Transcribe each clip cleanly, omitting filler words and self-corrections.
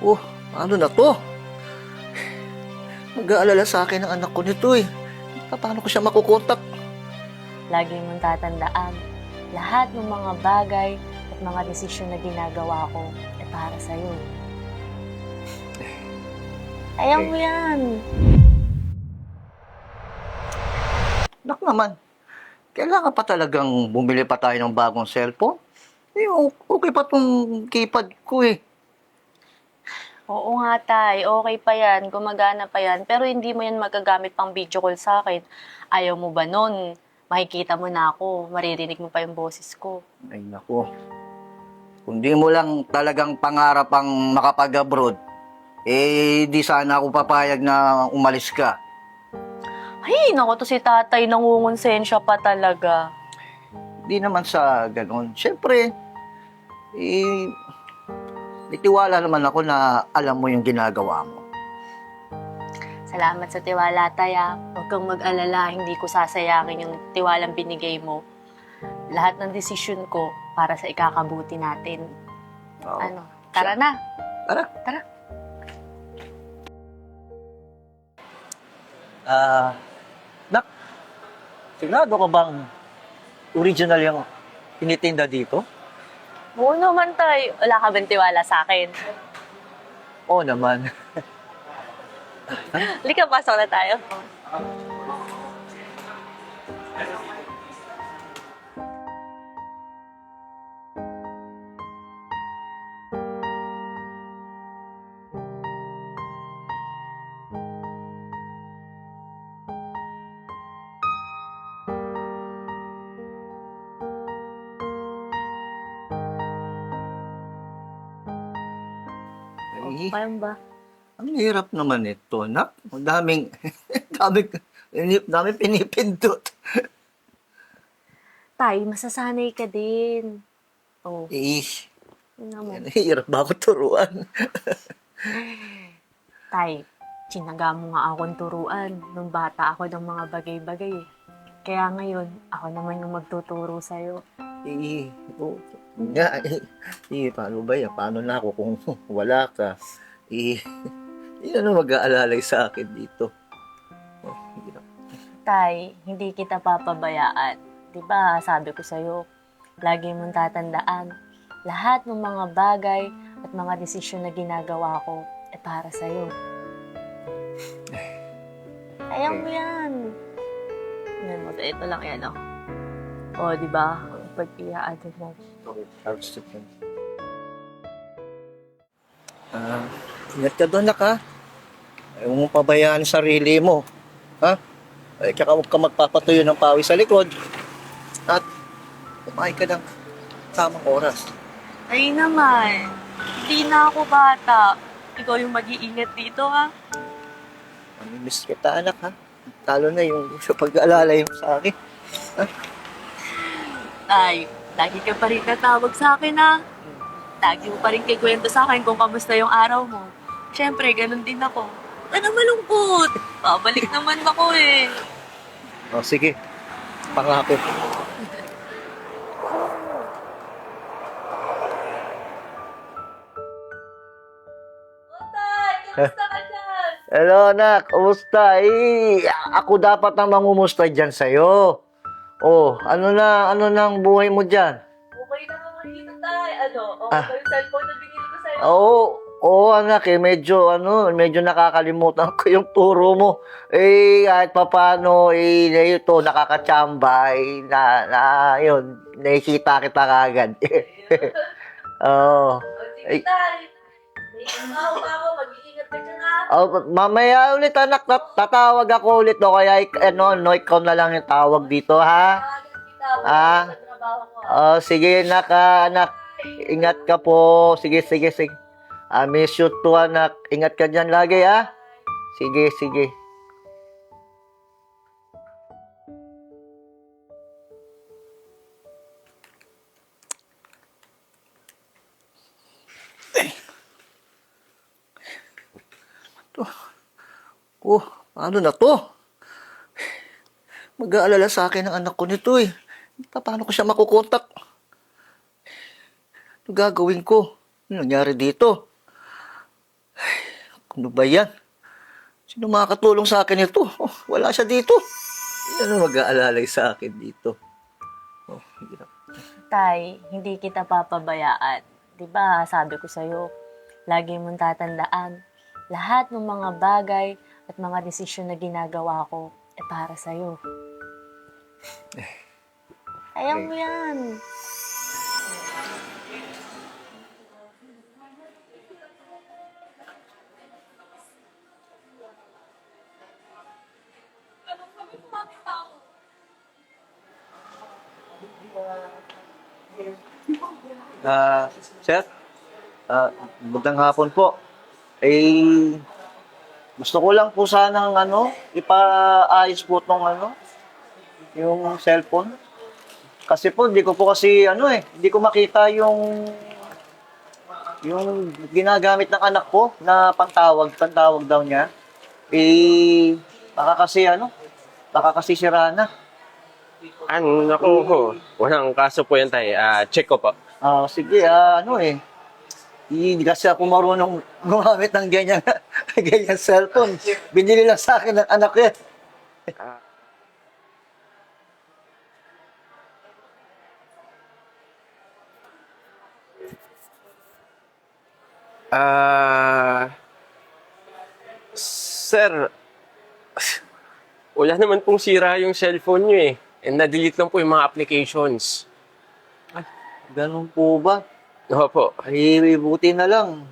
Oh, ano na to? Mag-aalala sa akin ang anak ko nito eh. Paano ko siya makukontak? Lagi mong tatandaan, lahat ng mga bagay at mga desisyon na ginagawa ko ay para sa'yo. Ayaw mo yan. Nak naman, kailangan pa talagang bumili pa tayo ng bagong cellphone? Eh, okay pa tong keypad ko eh. Oo nga, Tay. Okay pa yan. Gumagana pa yan. Pero hindi mo yan magagamit pang video call sa akin. Ayaw mo ba nun? Makikita mo na ako. Maririnig mo pa yung boses ko. Ay nako, kung di mo lang talagang pangarap ang makapag-abroad, eh di sana ako papayag na umalis ka. Ay, naku to si Tatay. Nangungonsensya pa talaga. Di naman sa ganun. Siyempre, eh, may tiwala naman ako na alam mo yung ginagawa mo. Salamat sa tiwala, Tay. Huwag kang mag-alala. Hindi ko sasayangin yung tiwalang binigay mo. Lahat ng desisyon ko para sa ikakabuti natin. Oo. Ano? Tara na. Tara. Tara. Nak, sigurado ka bang original yung tinitinda dito? Oo naman, Tay. Wala ka bang tiwala sa akin? Oo naman. Halika, pasok na tayo. Ay, Kaya ba? ang hirap naman ito, nak. Ang daming, daming pinipindot. Tay, masasanay ka din. Oh, Eh, tingnan mo. hirap ba ako turuan? Tay, tinaga mo nga akong turuan nung bata ako ng mga bagay-bagay eh. Kaya ngayon, ako naman yung magtuturo sa'yo. Eh, oh, nga, paano ba yan? Paano na ako kung wala ka? Eh, yun ano mag-aalalay sa akin dito. Oh, hirap. Tay, hindi kita papabayaan. Diba, sabi ko sa'yo, lagi mong tatandaan, lahat ng mga bagay at mga desisyon na ginagawa ko ay para sa'yo. Ayaw mo yan. Yan mo, ito lang yan, oh. O, diba? Pag i-add mo. Okay, Charles Stephen. Ingat ka doon, nak, ha? Ayaw mong pabayaan ang sarili mo. Ha? Ay, tsaka huwag ka magpapatuyo ng pawis sa likod. At kumain ka ng tamang oras. Ay naman, hindi na ako bata. Ikaw yung mag-iingat dito, ha? Mamimiss kita, anak, ha? Talo na yung sa pag-aalalay mo sa akin. Tay, lagi ka pa rin tatawag sa akin, ha? Lagi mo pa rin kikwento sa akin kung kamusta yung araw mo. Siyempre, ganun din ako. Ano malungkot? Babalik naman ako, eh. O, sige. Pangako. Tay, kamusta ka dyan? Hello, anak. Kumusta? Ako dapat ang mangumusta dyan sa'yo. Oh, ano na ang buhay mo dyan? Okay na naman dito, Tay. Ano, okay Ah. ba yung cellphone na binili ko sa'yo? Oo, anak, medyo nakakalimutan ko yung turo mo. Kahit papaano, ito, nakakachamba, yun, nakikita kita kagad. Oo. O, sige, Ay. Tay. May trabaho pa ako. Mag-iingat ka dyan, ha? Oh, mamaya ulit, anak, tatawag ako ulit, no? Kaya, ikaw na lang yung tawag dito, ha? Tawagan kita. Ah. Sa trabaho ko. Oh, sige, anak. Ingat ka po. Sige. Miss you too, anak. Ingat ka dyan lagi, ha? Sige. Oh, ano na to? Mag-aalala sa akin ang anak ko nito eh. Paano ko siya makukontak? Ano gagawin ko? Ano nangyari dito? Ano ba yan? Sino makakatulong sa akin ito? Oh, wala siya dito. Ano mag-aalalay sa akin dito? Oh, hirap. Tay, hindi kita papabayaan. Di ba, sabi ko sa'yo, lagi mong tatandaan, lahat ng mga bagay at mga desisyon na ginagawa ko, para sa'yo. Kaya mo yan. Sir, magandang hapon po. Eh, gusto ko lang po sanang ipaayos po tong yung cellphone. Kasi po, hindi ko po kasi hindi ko makita yung ginagamit ng anak ko na pantawag daw niya. Eh, baka kasi sira na. Naku ho. Walang kaso po yan tayo. Check ko po. Sige, hindi kasi ako marunong gumamit ng ganyan, ganyan cellphone. Binili lang sa akin ng anak ko. Sir, wala naman pong sira yung cellphone nyo eh. And na-delete lang po yung mga applications. Ganun po ba? Opo. Ay, buti na lang.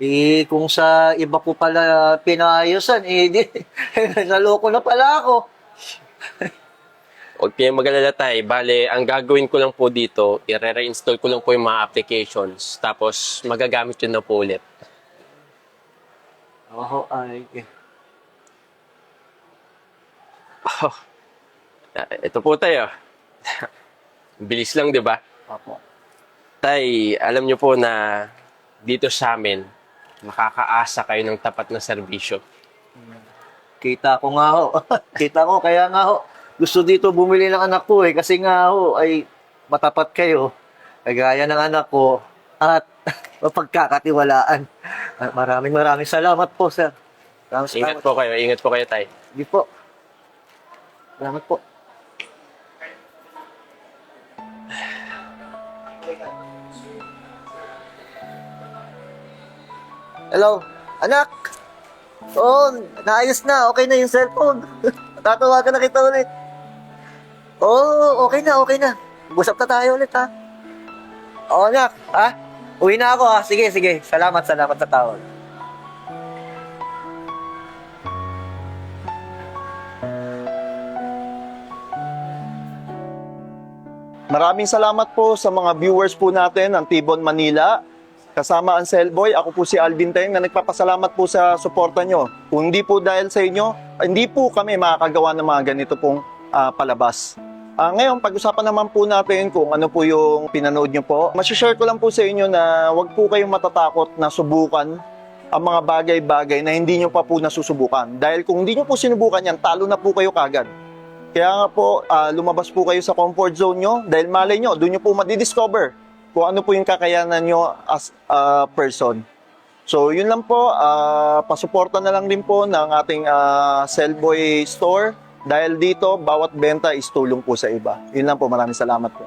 Eh, kung sa iba ko pala pinaayusan, naloko na pala ako. Huwag kayong mag-alala tayo. Bale, ang gagawin ko lang po dito, i-reinstall ko lang po yung mga applications. Tapos, magagamit yun na po ulit. Oh, ito po tayo. Bilis lang, di ba? Opo. Tay, alam nyo po na dito sa amin, makakaasa kayo ng tapat na serbisyo. Kita ko nga ho. Kita ko, kaya nga ho. Gusto dito bumili ng anak ko kasi nga ho, ay matapat kayo. Kagaya ng anak ko at mapagkakatiwalaan. Maraming salamat po, sir. Ingat po kayo, tay. Hindi po. Salamat po. Hello, anak. Oo, naayos na. Okay na yung cellphone. Tatawagan na kita ulit. Oo, okay na. Mag-usap na tayo ulit, ha? Oo, anak. Ha? Uwi na ako, ha? Sige. Salamat sa tawag. Maraming salamat po sa mga viewers po natin ng Tibon Manila. Kasama ang Cellboy, ako po si Alvin Teng na nagpapasalamat po sa suporta nyo. Kung hindi po dahil sa inyo, hindi po kami makakagawa ng mga ganito pong palabas. Ngayon, pag-usapan naman po natin kung ano po yung pinanood nyo po. Masishare ko lang po sa inyo na huwag po kayong matatakot na subukan ang mga bagay-bagay na hindi nyo pa po nasusubukan. Dahil kung hindi nyo po sinubukan yan, talo na po kayo kagad. Kaya nga po, lumabas po kayo sa comfort zone nyo dahil malay nyo, doon nyo po madidiscover kung ano po yung kakayanan nyo as a person. So, yun lang po. Pasuporta na lang din po ng ating Cellboy store dahil dito, bawat benta is tulong po sa iba. Yun lang po. Maraming salamat po.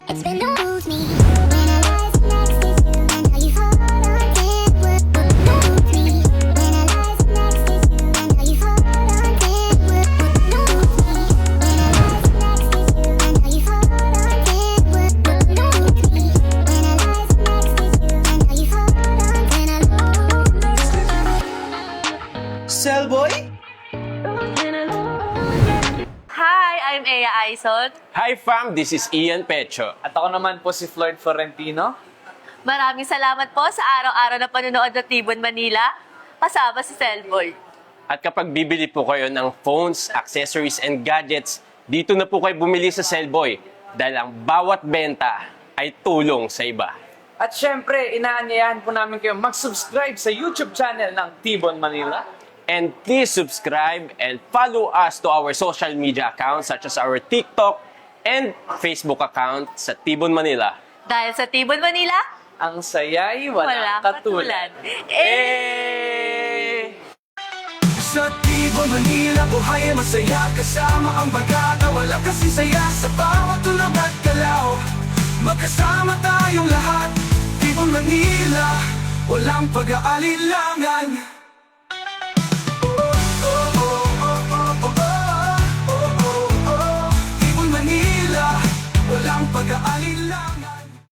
It's been no lose me when I lie next to you. I know you hold on it. Would no lose me when I lie next to you. I know you hold on it. Would no lose me when I lie next to you. I know you hold on it. Would no lose me. Harrison. Hi fam, this is Ian Pecho. At ako naman po si Floyd Florentino. Maraming salamat po sa araw-araw na panunood ng Tibon Manila. Kasama si Cellboy. At kapag bibili po kayo ng phones, accessories, and gadgets, dito na po kayo bumili sa Cellboy dahil ang bawat benta ay tulong sa iba. At syempre, inaanyayahan po namin kayo mag-subscribe sa YouTube channel ng Tibon Manila. And please subscribe and follow us to our social media accounts such as our TikTok and Facebook account sa Tibon Manila. Dahil sa Tibon Manila, Ang saya'y walang katulad. Eh! Sa Tibon Manila, buhay ay masaya. Kasama ang bagata, wala kasi saya. Sa bawat tulog at galaw, magkasama tayong lahat. Tibon Manila, walang pag-aalilangan.